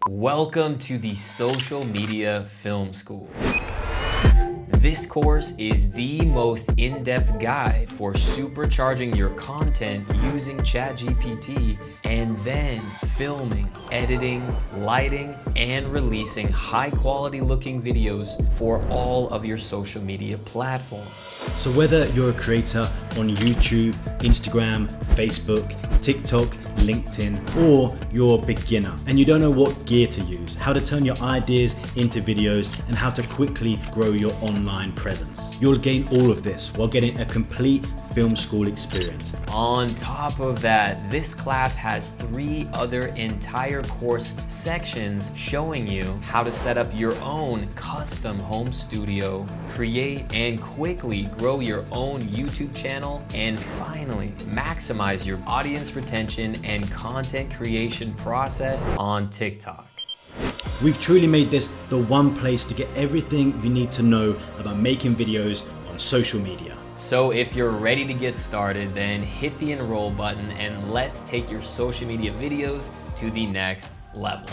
Welcome to the Social Media Film School. This course is the most in-depth guide for supercharging your content using ChatGPT and then filming, editing, lighting, and releasing high-quality looking videos for all of your social media platforms. So whether you're a creator on YouTube, Instagram, Facebook, TikTok, LinkedIn, or you're a beginner and you don't know what gear to use, how to turn your ideas into videos, and how to quickly grow your online presence, you'll gain all of this while getting a complete film school experience. On top of that, this class has 3 other entire course sections showing you how to set up your own custom home studio, create and quickly grow your own YouTube channel, and finally maximize your audience retention and content creation process on TikTok. We've truly made this the one place to get everything you need to know about making videos on social media. So if you're ready to get started, then hit the enroll button and let's take your social media videos to the next level.